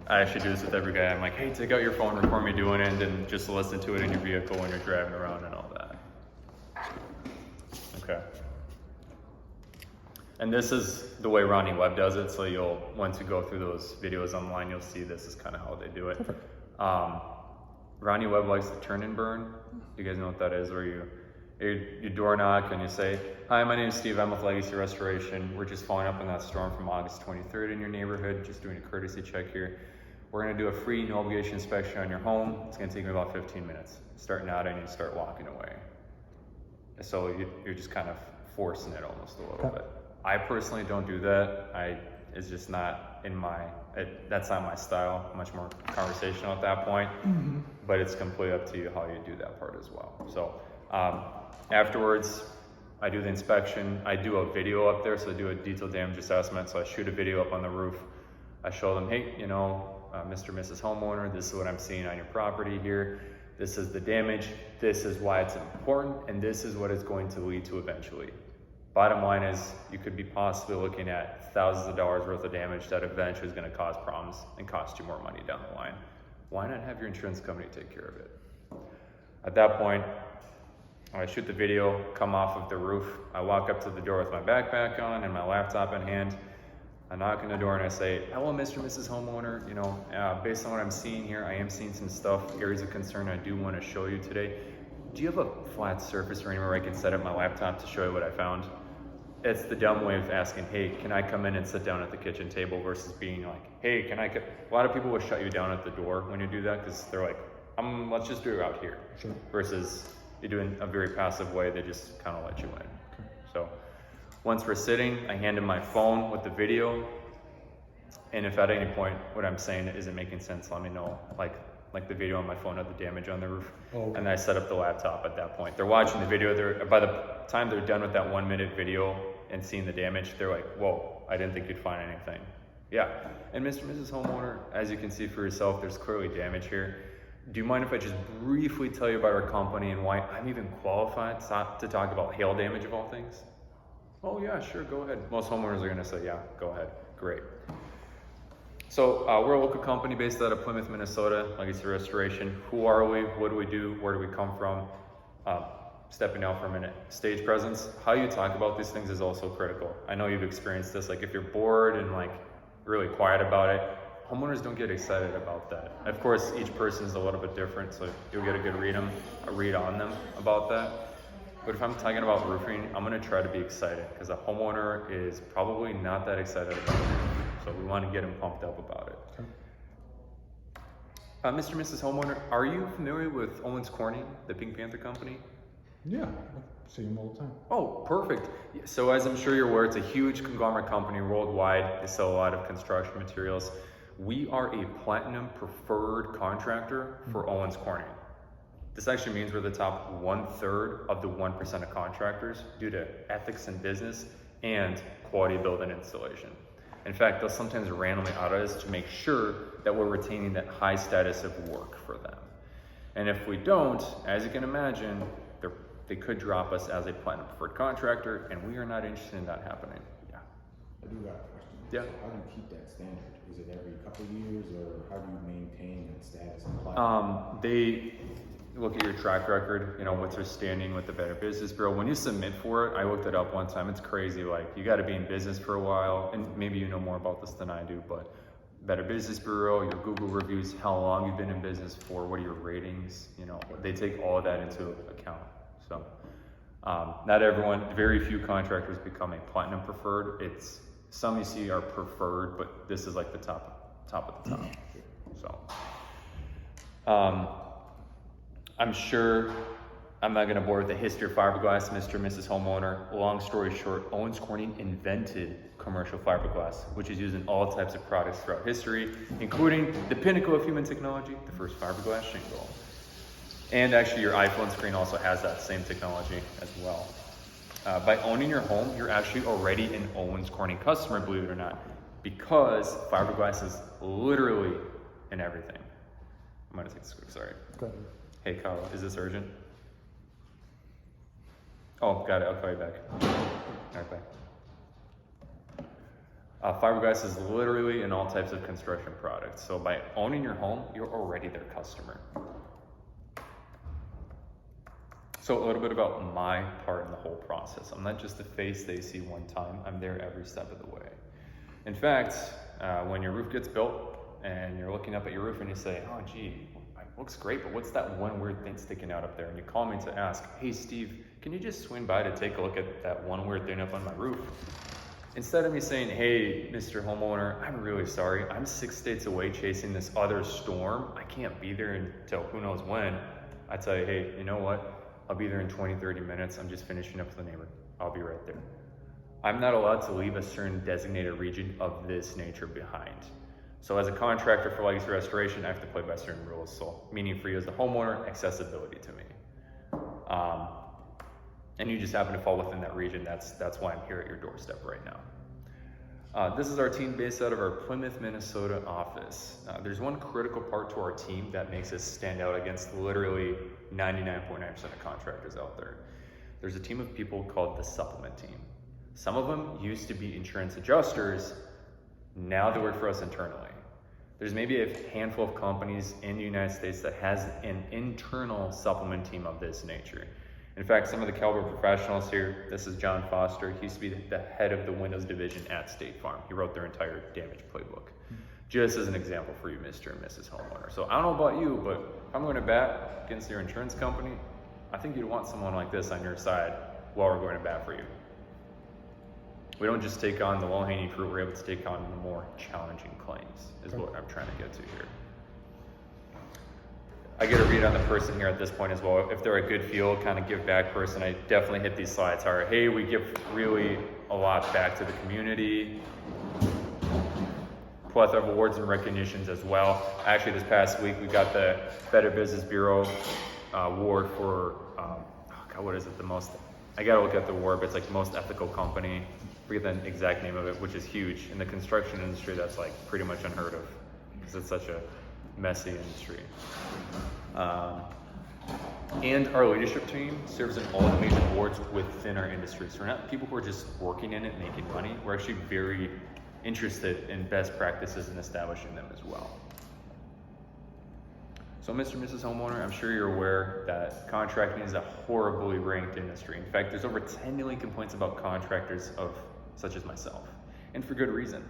I actually do this with every guy. I'm like, hey, take out your phone, record me doing it, and then just listen to it in your vehicle when you're driving around and all that. Okay. And this is the way Ronnie Webb does it. So once you go through those videos online, you'll see this is kind of how they do it. Ronnie Webb likes to turn and burn. You guys know what that is, where you door knock and you say, hi, my name is Steve, I'm with Legacy Restoration. We're just following up on that storm from August 23rd in your neighborhood, just doing a courtesy check here. We're gonna do a free, no obligation inspection on your home. It's gonna take me about 15 minutes. Start nodding and start walking away. So you're just kind of forcing it almost a little bit. I personally don't do that. It's just not in that's not my style. Much more conversational at that point, but it's completely up to you how you do that part as well. So afterwards, I do the inspection. I do a video up there, so I do a detailed damage assessment. So I shoot a video up on the roof. I show them, hey, Mr. and Mrs. Homeowner, this is what I'm seeing on your property here. This is the damage. This is why it's important, and this is what it's going to lead to eventually. Bottom line is, you could be possibly looking at thousands of dollars worth of damage that eventually is going to cause problems and cost you more money down the line. Why not have your insurance company take care of it? At that point, I shoot the video, come off of the roof. I walk up to the door with my backpack on and my laptop in hand. I knock on the door and I say, hello, Mr. and Mrs. Homeowner. Based on what I'm seeing here, I am seeing some stuff, areas of concern I do want to show you today. Do you have a flat surface or anywhere I can set up my laptop to show you what I found? It's the dumb way of asking, hey, can I come in and sit down at the kitchen table versus being like, hey, can I a lot of people will shut you down at the door when you do that because they're like, let's just do it out here. Sure. Versus you do it in a very passive way, they just kind of let you in. Okay. So once we're sitting, I hand him my phone with the video. And if at any point what I'm saying isn't making sense, let me know. Like the video on my phone of the damage on the roof. Oh, okay. And I set up the laptop at that point. They're watching the video. By the time they're done with that 1 minute video and seeing the damage, they're like, whoa, I didn't think you'd find anything. Yeah. And Mr. and Mrs. Homeowner, as you can see for yourself, there's clearly damage here. Do you mind if I just briefly tell you about our company and why I'm even qualified to talk about hail damage of all things? Oh yeah, sure, go ahead. Most homeowners are gonna say, yeah, go ahead, great. So we're a local company based out of Plymouth, Minnesota, Legacy Restoration. Who are we? What do we do? Where do we come from? Stepping out for a minute. Stage presence. How you talk about these things is also critical. I know you've experienced this. Like if you're bored and like really quiet about it, homeowners don't get excited about that. Of course, each person is a little bit different, so you'll get a good read on them about that. But if I'm talking about roofing, I'm gonna try to be excited because a homeowner is probably not that excited about it. So we want to get them pumped up about it. Okay. Mr. and Mrs. Homeowner, are you familiar with Owens Corning, the Pink Panther company? Yeah, I see them all the time. Oh, perfect. So as I'm sure you're aware, it's a huge conglomerate company worldwide. They sell a lot of construction materials. We are a platinum preferred contractor for Owens Corning. This actually means we're the top 1/3 of the 1% of contractors due to ethics in business and quality build and installation. In fact, they'll sometimes randomly audit us to make sure that we're retaining that high status of work for them. And if we don't, as you can imagine, they could drop us as a platinum preferred contractor, and we are not interested in that happening. Yeah. I do got a question. Yeah. So how do you keep that standard? Is it every couple of years, or how do you maintain that status and platinum? They look at your track record, what's your standing with the Better Business Bureau. When you submit for it, I looked it up one time, it's crazy. Like you gotta be in business for a while, and maybe you know more about this than I do, but Better Business Bureau, your Google reviews, how long you've been in business for, what are your ratings, they take all of that into account. So not everyone, very few contractors become a platinum preferred. It's some you see are preferred, but this is like the top of the top. So I'm sure I'm not gonna bore with the history of fiberglass, Mr. and Mrs. Homeowner. Long story short, Owens Corning invented commercial fiberglass, which is used in all types of products throughout history, including the pinnacle of human technology, the first fiberglass shingle. And actually your iPhone screen also has that same technology as well. By owning your home, you're actually already an Owens Corning customer, believe it or not, because fiberglass is literally in everything. I'm gonna take this quick, sorry. Go ahead. Hey Kyle, is this urgent? Oh, got it, I'll call you back. All right, bye. Fiberglass is literally in all types of construction products. So by owning your home, you're already their customer. So a little bit about my part in the whole process. I'm not just the face they see one time, I'm there every step of the way. In fact, when your roof gets built and you're looking up at your roof and you say, oh gee, it looks great, but what's that one weird thing sticking out up there? And you call me to ask, hey Steve, can you just swing by to take a look at that one weird thing up on my roof? Instead of me saying, hey, Mr. Homeowner, I'm really sorry. I'm 6 states away chasing this other storm. I can't be there until who knows when. I tell you, hey, you know what? I'll be there in 20, 30 minutes. I'm just finishing up with the neighbor. I'll be right there. I'm not allowed to leave a certain designated region of this nature behind. So as a contractor for legacy restoration, I have to play by certain rules. So meaning for you as the homeowner, accessibility to me. And you just happen to fall within that region. That's why I'm here at your doorstep right now. This is our team based out of our Plymouth, Minnesota office. There's one critical part to our team that makes us stand out against literally 99.9% of contractors out there. There's a team of people called the supplement team. Some of them used to be insurance adjusters. Now they work for us internally. There's maybe a handful of companies in the United States that has an internal supplement team of this nature. In fact, some of the caliber professionals here, this is John Foster. He used to be the head of the Windows division at State Farm. He wrote their entire damage playbook. Just as an example for you, Mr. and Mrs. Homeowner. So I don't know about you, but if I'm going to bat against your insurance company, I think you'd want someone like this on your side while we're going to bat for you. We don't just take on the low-hanging fruit, we're able to take on the more challenging claims, is what I'm trying to get to here. I get a read on the person here at this point as well. If they're a good field, kind of give back person, I definitely hit these slides hard. Hey, we give really a lot back to the community. Plethora of awards and recognitions as well. Actually, this past week, we got the Better Business Bureau award for, what is it, I gotta look at the award, but it's like most ethical company. I forget the exact name of it, which is huge. In the construction industry, that's like pretty much unheard of because it's such a messy industry. And our leadership team serves in all the major boards within our industry. So we're not people who are just working in it, making money. We're actually very interested in best practices and establishing them as well. So Mr. and Mrs. Homeowner, I'm sure you're aware that contracting is a horribly ranked industry. In fact, there's over 10 million complaints about contractors such as myself, and for good reason.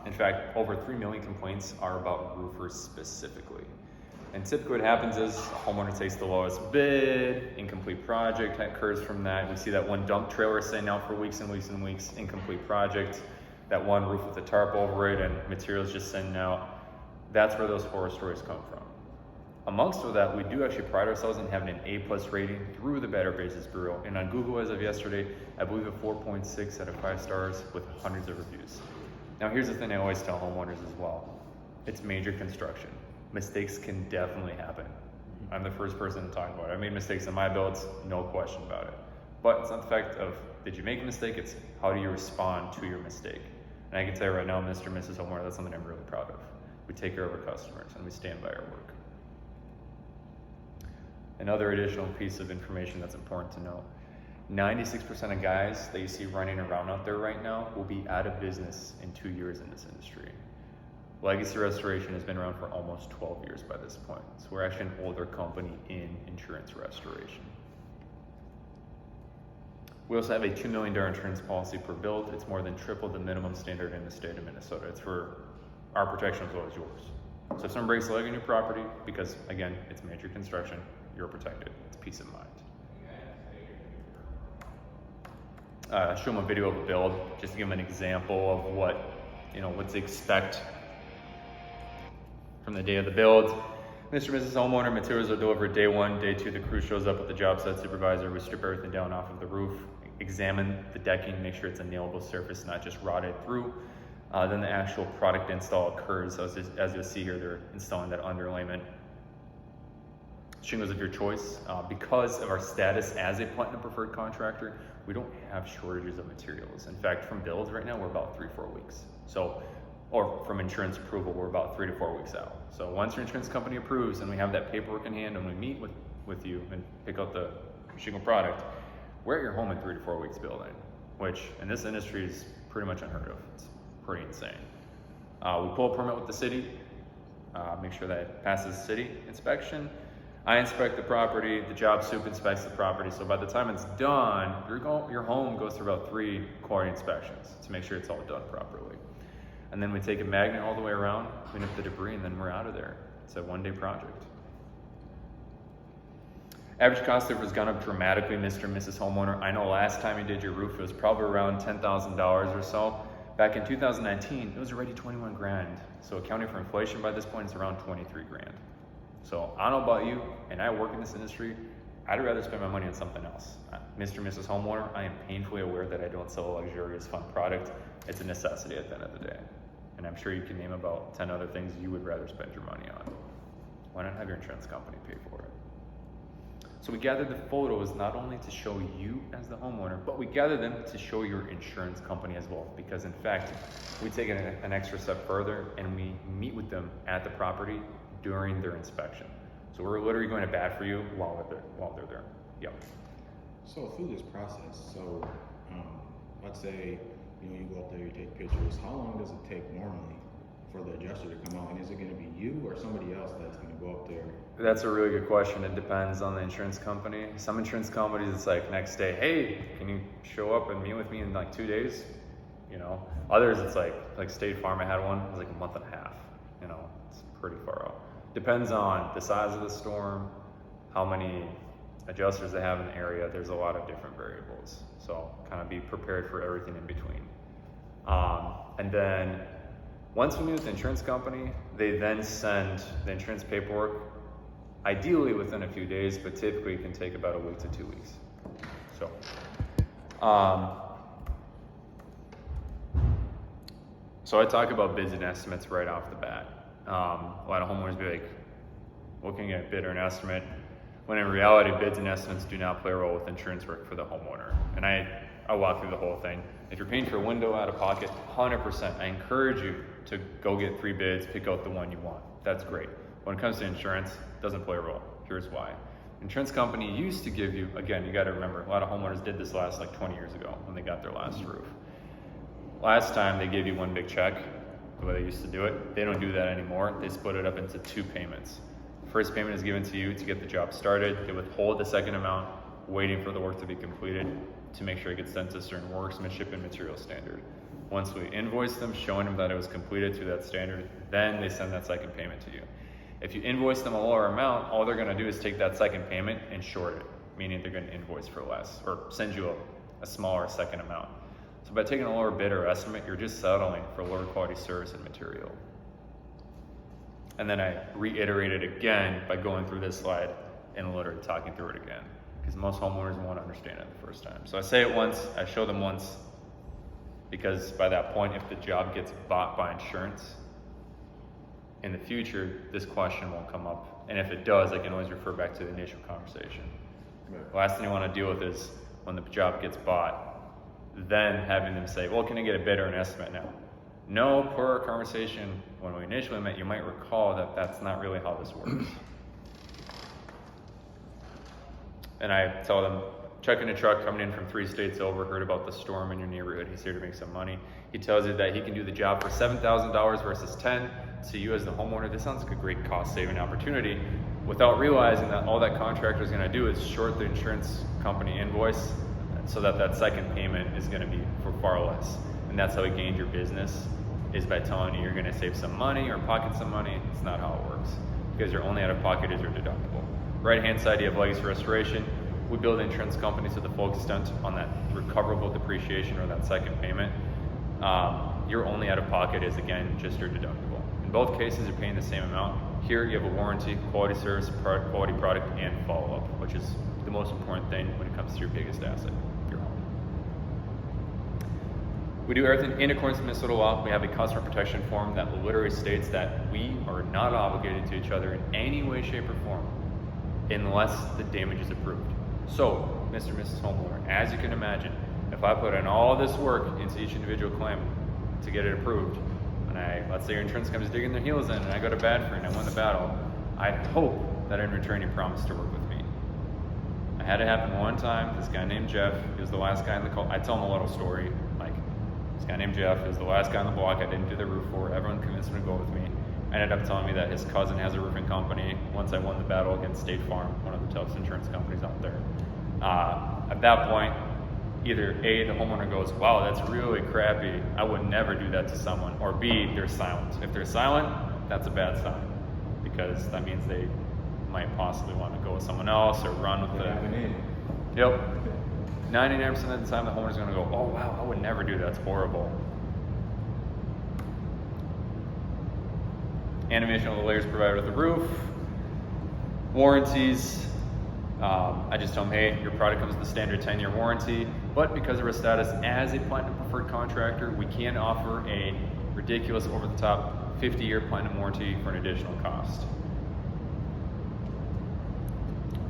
In fact, over 3 million complaints are about roofers specifically. And typically what happens is a homeowner takes the lowest bid, incomplete project occurs from that. We see that one dump trailer sitting out for weeks and weeks and weeks, incomplete project. That one roof with a tarp over it and materials just sitting out. That's where those horror stories come from. Amongst all that, we do actually pride ourselves in having an A+ rating through the Better Business Bureau. And on Google as of yesterday, I believe a 4.6 out of 5 stars with hundreds of reviews. Now here's the thing I always tell homeowners as well. It's major construction. Mistakes can definitely happen. I'm the first person to talk about it. I made mistakes in my builds, no question about it. But it's not the fact of, did you make a mistake? It's how do you respond to your mistake? And I can tell you right now, Mr. and Mrs. Homeowner, that's something I'm really proud of. We take care of our customers and we stand by our work. Another additional piece of information that's important to know. 96% of guys that you see running around out there right now will be out of business in 2 years in this industry. Legacy Restoration has been around for almost 12 years by this point. So we're actually an older company in insurance restoration. We also have a $2 million insurance policy per build. It's more than triple the minimum standard in the state of Minnesota. It's for our protection as well as yours. So if someone breaks a leg on your property, because again, it's major construction, you're protected. It's peace of mind. Show them a video of a build, just to give them an example of what to expect from the day of the build. Mr. and Mrs. Homeowner, materials are delivered day 1, day 2, the crew shows up with the job site supervisor. We strip everything down off of the roof, examine the decking, make sure it's a nailable surface, not just rotted through. Then the actual product install occurs. So as you'll see here, they're installing that underlayment. Shingles of your choice. Because of our status as a platinum preferred contractor, we don't have shortages of materials. In fact, from builds right now, we're about 3-4 weeks. Or from insurance approval, we're about 3 to 4 weeks out. So once your insurance company approves and we have that paperwork in hand and we meet with you and pick out the shingle product, we're at your home in 3 to 4 weeks building, which in this industry is pretty much unheard of. It's pretty insane. We pull a permit with the city, make sure that it passes city inspection. I inspect the property, the job soup inspects the property, so by the time it's done, your home goes through about 3 quality inspections to make sure it's all done properly. And then we take a magnet all the way around, clean up the debris, and then we're out of there. It's a 1-day project. Average cost there has gone up dramatically, Mr. and Mrs. Homeowner. I know last time you did your roof, it was probably around $10,000 or so. Back in 2019, it was already 21 grand. So accounting for inflation by this point, it's around 23 grand. So I don't know about you, and I work in this industry, I'd rather spend my money on something else. Mr. and Mrs. Homeowner, I am painfully aware that I don't sell a luxurious fun product. It's a necessity at the end of the day. And I'm sure you can name about 10 other things you would rather spend your money on. Why not have your insurance company pay for it? So we gathered the photos not only to show you as the homeowner, but we gathered them to show your insurance company as well. Because in fact, we take an extra step further and we meet with them at the property during their inspection. So we're literally going to bat for you while they're there. Yep. So through this process, let's say you go up there, you take pictures. How long does it take normally for the adjuster to come out? And is it going to be you or somebody else that's going to go up there? That's a really good question. It depends on the insurance company. Some insurance companies, it's like next day, hey, can you show up and meet with me in like 2 days? Others, it's like State Farm, I had one, it was like a month and a half. It's pretty far out. Depends on the size of the storm, how many adjusters they have in the area. There's a lot of different variables. So kind of be prepared for everything in between. And then once we meet with the insurance company, they then send the insurance paperwork, ideally within a few days, but typically it can take about a week to 2 weeks. So I talk about bids and estimates right off the bat. A lot of homeowners be like, looking at bid or an estimate, when in reality, bids and estimates do not play a role with insurance work for the homeowner. And I walk through the whole thing. If you're paying for a window out of pocket, 100%, I encourage you to go get 3 bids, pick out the one you want. That's great. When it comes to insurance, it doesn't play a role. Here's why. Insurance company used to give you, again, you got to remember, a lot of homeowners did this last like 20 years ago when they got their last roof. Last time they gave you one big check, the way they used to do it. They don't do that anymore. They split it up into 2 payments. The first payment is given to you to get the job started. They withhold the second amount, waiting for the work to be completed to make sure it gets sent to a certain workmanship and material standard. Once we invoice them, showing them that it was completed to that standard, then they send that second payment to you. If you invoice them a lower amount, all they're going to do is take that second payment and short it, meaning they're going to invoice for less or send you a smaller second amount. So by taking a lower bid or estimate, you're just settling for lower quality service and material. And then I reiterate it again by going through this slide and literally talking through it again, because most homeowners won't understand it the first time. So I say it once, I show them once, because by that point, if the job gets bought by insurance, in the future, this question won't come up. And if it does, I can always refer back to the initial conversation. Right. The last thing you want to deal with is when the job gets bought, then having them say, well, can I get a bid or an estimate now? No, per our conversation, when we initially met, you might recall that that's not really how this works. And I tell them, checking a truck coming in from 3 states over, heard about the storm in your neighborhood, he's here to make some money. He tells you that he can do the job for $7,000 versus $10,000. To you as the homeowner, this sounds like a great cost-saving opportunity, without realizing that all that contractor is going to do is short the insurance company invoice so that that second payment is going to be for far less. And that's how he gained your business, is by telling you you're going to save some money or pocket some money. It's not how it works, because your only out-of-pocket is your deductible. Right-hand side, you have legacy restoration. We build insurance companies to the full extent on that recoverable depreciation or that second payment. Your only out-of-pocket is, again, just your deductible. In both cases, you're paying the same amount. Here, you have a warranty, quality service, quality product, and follow-up, which is the most important thing when it comes to your biggest asset, your home. We do everything in accordance with Minnesota law. We have a customer protection form that literally states that we are not obligated to each other in any way, shape, or form unless the damage is approved. So, Mr. and Mrs. Homeowner, as you can imagine, if I put in all this work into each individual claim to get it approved, and let's say your insurance company's digging their heels in and I go to bat for you and I win the battle, I hope that in return you promise to work with me. I had it happen one time. This guy named Jeff, he was the last guy in the call. I tell him a little story, like This guy named Jeff is the last guy on the block I didn't do the roof for. Everyone convinced him to go with me. Ended up telling me that his cousin has a roofing company once I won the battle against State Farm, one of the toughest insurance companies out there. At that point, either A, the homeowner goes, wow, that's really crappy, I would never do that to someone, or B, they're silent. If they're silent, that's a bad sign, because that means they might possibly want to go with someone else or run with They have an in. Yep. 99% of the time, the homeowner's going to go, oh wow, I would never do that, it's horrible. Animation of the layers provided with the roof. Warranties. I just tell them, hey, your product comes with a standard 10-year warranty, but because of our status as a platinum preferred contractor, we can offer a ridiculous over-the-top 50-year platinum warranty for an additional cost.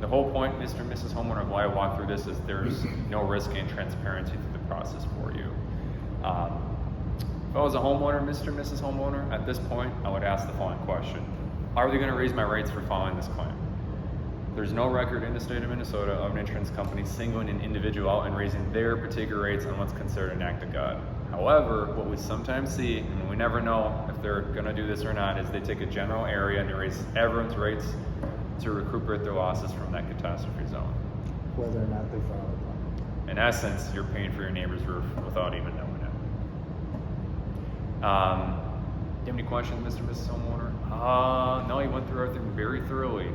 The whole point, Mr. and Mrs. Homeowner, of why I walk through this is there's no risk and transparency through the process for you. If I was a homeowner, Mr. and Mrs. Homeowner, at this point, I would ask the following question. Are they going to raise my rates for following this claim? There's no record in the state of Minnesota of an insurance company singling an individual out and raising their particular rates on what's considered an act of God. However, what we sometimes see, and we never know if they're going to do this or not, is they take a general area and they raise everyone's rates to recuperate their losses from that catastrophe zone. Whether or not they filed a claim. In essence, you're paying for your neighbor's roof without even knowing it. Do you have any questions, Mr. and Mrs. Homeowner? No, you went through everything very thoroughly.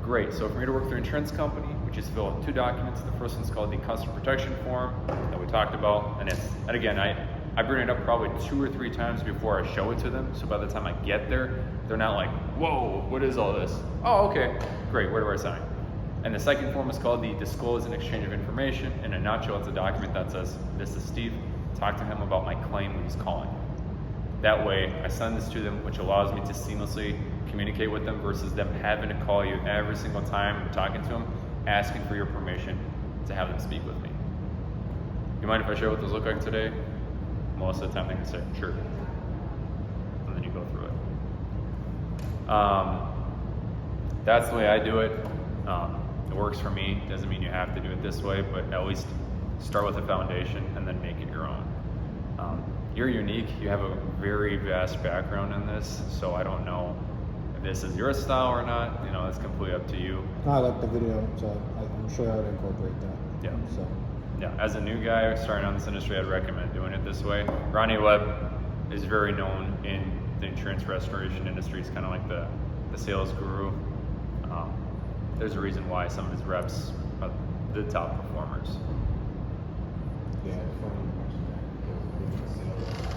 Great, so for me to work through an insurance company, we just fill out 2 documents. The first one's called the customer protection form that we talked about. And again, I bring it up probably 2 or 3 times before I show it to them. So by the time I get there, they're not like, whoa, what is all this? Oh, okay, great, where do I sign? And the second form is called the disclose and exchange of information. In a nutshell, it's a document that says, this is Steve, talk to him about my claim when he's calling. That way, I send this to them, which allows me to seamlessly communicate with them versus them having to call you every single time I'm talking to them, asking for your permission to have them speak with me. You mind if I share what those look like today? Most of the time they can say, sure. And then you go through it. That's the way I do it. It works for me. Doesn't mean you have to do it this way, but at least start with a foundation and then make it your own. You're unique. You have a very vast background in this, so I don't know if this is your style or not. You know, it's completely up to you. No, I like the video, so I'm sure I would incorporate that. Yeah. So. Yeah, as a new guy starting out in this industry, I'd recommend doing it this way. Ronnie Webb is very known in the insurance restoration industry. He's kind of like the sales guru. There's a reason why some of his reps are the top performers. Yeah, funny you mentioned that, because being a sales